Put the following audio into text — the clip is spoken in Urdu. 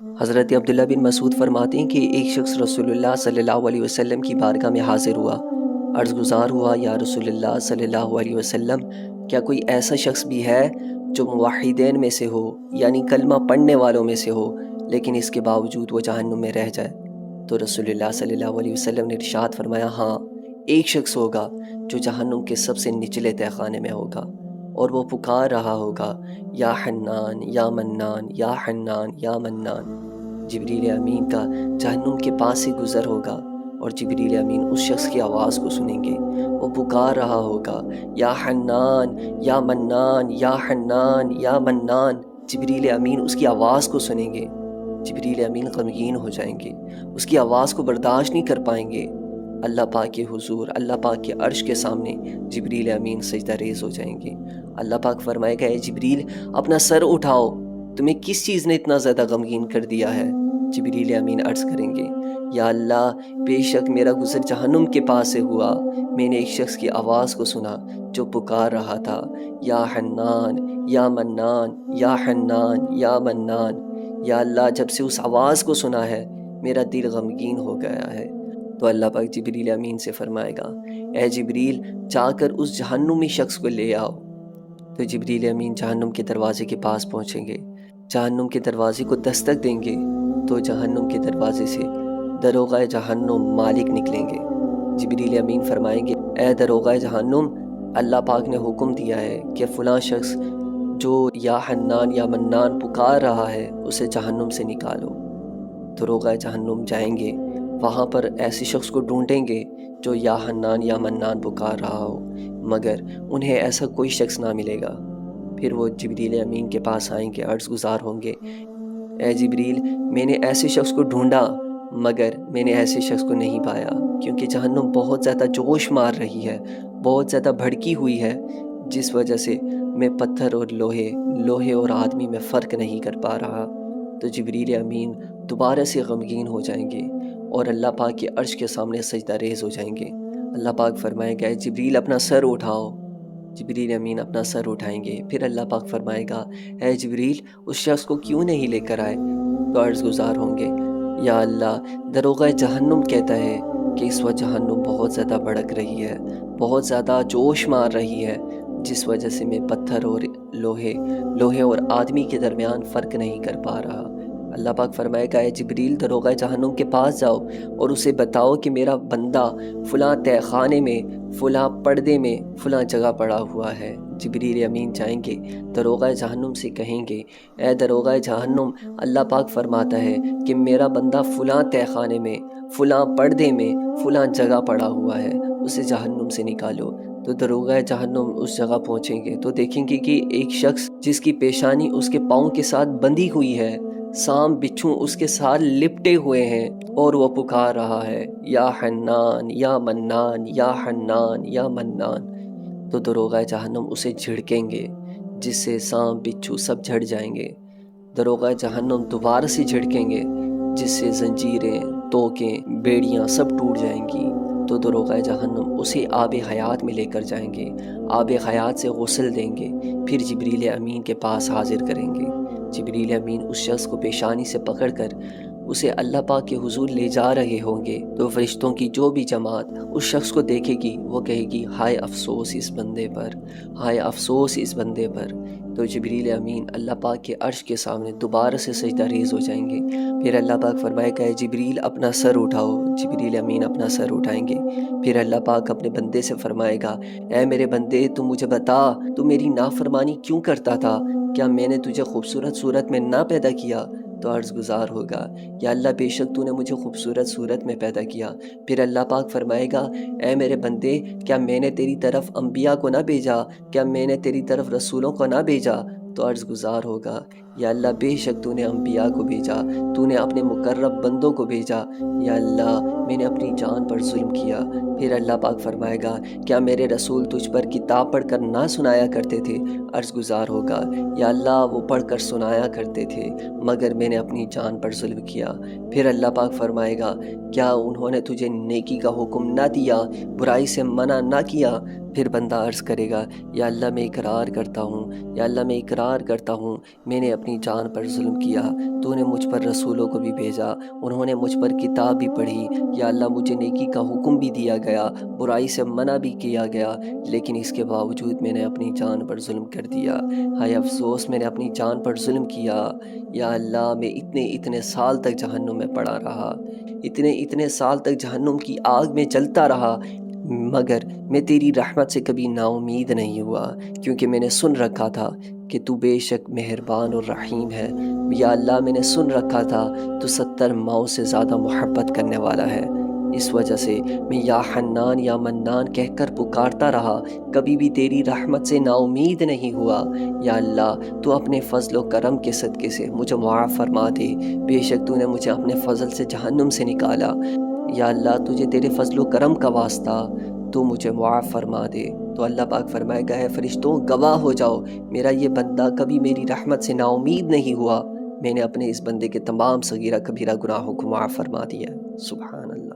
حضرت عبداللہ بن مسعود فرماتے ہیں کہ ایک شخص رسول اللہ صلی اللہ علیہ وسلم کی بارگاہ میں حاضر ہوا، عرض گزار ہوا، یا رسول اللہ صلی اللہ علیہ وسلم، کیا کوئی ایسا شخص بھی ہے جو موحدین میں سے ہو، یعنی کلمہ پڑھنے والوں میں سے ہو، لیکن اس کے باوجود وہ جہنم میں رہ جائے؟ تو رسول اللہ صلی اللہ علیہ وسلم نے ارشاد فرمایا، ہاں، ایک شخص ہوگا جو جہنم کے سب سے نچلے تہخانے میں ہوگا، اور وہ پکار رہا ہوگا، یا حنان یا منان یا حنان یا منان۔ جبریل امین کا جہنم کے پاس سے گزر ہوگا، اور جبریل امین اس شخص کی آواز کو سنیں گے، وہ پکار رہا ہوگا، یا حنان یا منان یا حنان یا منان۔ جبریل امین اس کی آواز کو سنیں گے، جبریل امین غمگین ہو جائیں گے، اس کی آواز کو برداشت نہیں کر پائیں گے۔ اللہ پاک کے حضور، اللہ پاک کے عرش کے سامنے جبریل امین سجدہ ریز ہو جائیں گے۔ اللہ پاک فرمائے گا، اے جبریل اپنا سر اٹھاؤ، تمہیں کس چیز نے اتنا زیادہ غمگین کر دیا ہے؟ جبریل امین عرض کریں گے، یا اللہ، بے شک میرا گزر جہنم کے پاس سے ہوا، میں نے ایک شخص کی آواز کو سنا جو پکار رہا تھا، یا حنان یا منان یا حنان یا منان۔ یا اللہ، جب سے اس آواز کو سنا ہے میرا دل غمگین ہو گیا ہے۔ تو اللہ پاک جبریل امین سے فرمائے گا، اے جبریل، جا کر اس جہنمی شخص کو لے آؤ۔ تو جبریل امین جہنم کے دروازے کے پاس پہنچیں گے، جہنم کے دروازے کو دستک دیں گے، تو جہنم کے دروازے سے دروغہ جہنم مالک نکلیں گے۔ جبریل امین فرمائیں گے، اے دروغہ جہنم، اللہ پاک نے حکم دیا ہے کہ فلاں شخص جو یا حنان یا منان پکار رہا ہے اسے جہنم سے نکالو۔ دروغہ جہنم جائیں گے، وہاں پر ایسے شخص کو ڈھونڈیں گے جو یا حنان یا منان پکار رہا ہو، مگر انہیں ایسا کوئی شخص نہ ملے گا۔ پھر وہ جبریل امین کے پاس آئیں گے، عرض گزار ہوں گے، اے جبریل، میں نے ایسے شخص کو ڈھونڈا مگر میں نے ایسے شخص کو نہیں پایا، کیونکہ جہنم بہت زیادہ جوش مار رہی ہے، بہت زیادہ بھڑکی ہوئی ہے، جس وجہ سے میں پتھر اور لوہے اور آدمی میں فرق نہیں کر پا رہا۔ تو جبریل امین دوبارہ سے غمگین ہو جائیں گے اور اللہ پاک کے عرش کے سامنے سجدہ ریز ہو جائیں گے۔ اللہ پاک فرمائے گا، جبریل اپنا سر اٹھاؤ۔ جبریل امین اپنا سر اٹھائیں گے، پھر اللہ پاک فرمائے گا، اے جبریل، اس شخص کو کیوں نہیں لے کر آئے؟ تو عرض گزار ہوں گے، یا اللہ، دروغہ جہنم کہتا ہے کہ اس وقت جہنم بہت زیادہ بھڑک رہی ہے، بہت زیادہ جوش مار رہی ہے، جس وجہ سے میں پتھر اور لوہے اور آدمی کے درمیان فرق نہیں کر پا رہا۔ اللہ پاک فرمائے گا، اے جبریل، دروغہ جہنم کے پاس جاؤ اور اسے بتاؤ کہ میرا بندہ فلاں تہہ خانے میں، فلاں پردے میں، فلاں جگہ پڑا ہوا ہے۔ جبریل امین جائیں گے، دروغہ جہنم سے کہیں گے، اے دروغہ جہنم، اللہ پاک فرماتا ہے کہ میرا بندہ فلاں تہہ خانے میں، فلاں پردے میں، فلاں جگہ پڑا ہوا ہے، اسے جہنم سے نکالو۔ تو دروغہ جہنم اس جگہ پہنچیں گے تو دیکھیں گے کہ ایک شخص جس کی پیشانی اس کے پاؤں کے ساتھ بندھی ہوئی ہے، سام بچھو اس کے ساتھ لپٹے ہوئے ہیں، اور وہ پکار رہا ہے، یا حنان یا منان یا حنان یا منان۔ تو دروغہ جہنم اسے جھڑکیں گے، جس سے سام بچھو سب جھڑ جائیں گے۔ دروغہ جہنم دوبارہ سے جھڑکیں گے، جس سے زنجیریں، توکیں، بیڑیاں سب ٹوٹ جائیں گی۔ تو دروغہ جہنم اسے آب حیات میں لے کر جائیں گے، آب حیات سے غسل دیں گے، پھر جبریل امین کے پاس حاضر کریں گے۔ جبریل امین اس شخص کو پیشانی سے پکڑ کر اسے اللہ پاک کے حضور لے جا رہے ہوں گے، تو فرشتوں کی جو بھی جماعت اس شخص کو دیکھے گی وہ کہے گی، ہائے افسوس اس بندے پر، ہائے افسوس اس بندے پر۔ تو جبریل امین اللہ پاک کے عرش کے سامنے دوبارہ سے سجدہ ریز ہو جائیں گے۔ پھر اللہ پاک فرمائے گا، جبریل اپنا سر اٹھاؤ۔ جبریل امین اپنا سر اٹھائیں گے، پھر اللہ پاک اپنے بندے سے فرمائے گا، اے میرے بندے، تو مجھے بتا، تو میری نافرمانی کیوں کرتا تھا؟ کیا میں نے تجھے خوبصورت صورت میں نہ پیدا کیا؟ تو عرض گزار ہوگا، یا اللہ، بے شک تو نے مجھے خوبصورت صورت میں پیدا کیا۔ پھر اللہ پاک فرمائے گا، اے میرے بندے، کیا میں نے تیری طرف انبیاء کو نہ بھیجا؟ کیا میں نے تیری طرف رسولوں کو نہ بھیجا؟ تو عرض گزار ہوگا، یا اللہ، بے شک تو نے انبیاء کو بھیجا، تو نے اپنے مقرب بندوں کو بھیجا، یا اللہ، میں نے اپنی جان پر ظلم کیا۔ پھر اللہ پاک فرمائے گا، کیا میرے رسول تجھ پر کتاب پڑھ کر نہ سنایا کرتے تھے؟ عرض گزار ہوگا، یا اللہ، وہ پڑھ کر سنایا کرتے تھے، مگر میں نے اپنی جان پر ظلم کیا۔ پھر اللہ پاک فرمائے گا، کیا انہوں نے تجھے نیکی کا حکم نہ دیا، برائی سے منع نہ کیا؟ پھر بندہ عرض کرے گا یا اللہ میں اقرار کرتا ہوں، یا اللہ میں اقرار کرتا ہوں میں نے اپنی جان پر ظلم کیا، تو نے مجھ پر رسولوں کو بھی بھیجا، انہوں نے مجھ پر کتاب بھی پڑھی، یا اللہ مجھے نیکی کا حکم بھی دیا گیا، برائی سے منع بھی کیا گیا، لیکن اس کے باوجود میں نے اپنی جان پر ظلم کر دیا۔ ہائے افسوس میں نے اپنی جان پر ظلم کیا، یا اللہ میں اتنے سال تک جہنم میں پڑا رہا، اتنے سال تک جہنم کی آگ میں جلتا رہا، مگر میں تیری رحمت سے کبھی نا امید نہیں ہوا، کیونکہ میں نے سن رکھا تھا کہ تو بے شک مہربان اور رحیم ہے۔ یا اللہ میں نے سن رکھا تھا تو 70 ماؤں سے زیادہ محبت کرنے والا ہے، اس وجہ سے میں یا حنان یا منان کہہ کر پکارتا رہا، کبھی بھی تیری رحمت سے نا امید نہیں ہوا۔ یا اللہ تو اپنے فضل و کرم کے صدقے سے مجھے معاف فرما دے، بے شک تو نے مجھے اپنے فضل سے جہنم سے نکالا۔ یا اللہ تجھے تیرے فضل و کرم کا واسطہ تو مجھے معاف فرما دے۔ تو اللہ پاک فرمائے گا، ہے فرشتوں گواہ ہو جاؤ، میرا یہ بندہ کبھی میری رحمت سے نا امید نہیں ہوا، میں نے اپنے اس بندے کے تمام صغیرہ کبیرہ گناہوں کو معاف فرما دیا۔ سبحان اللہ۔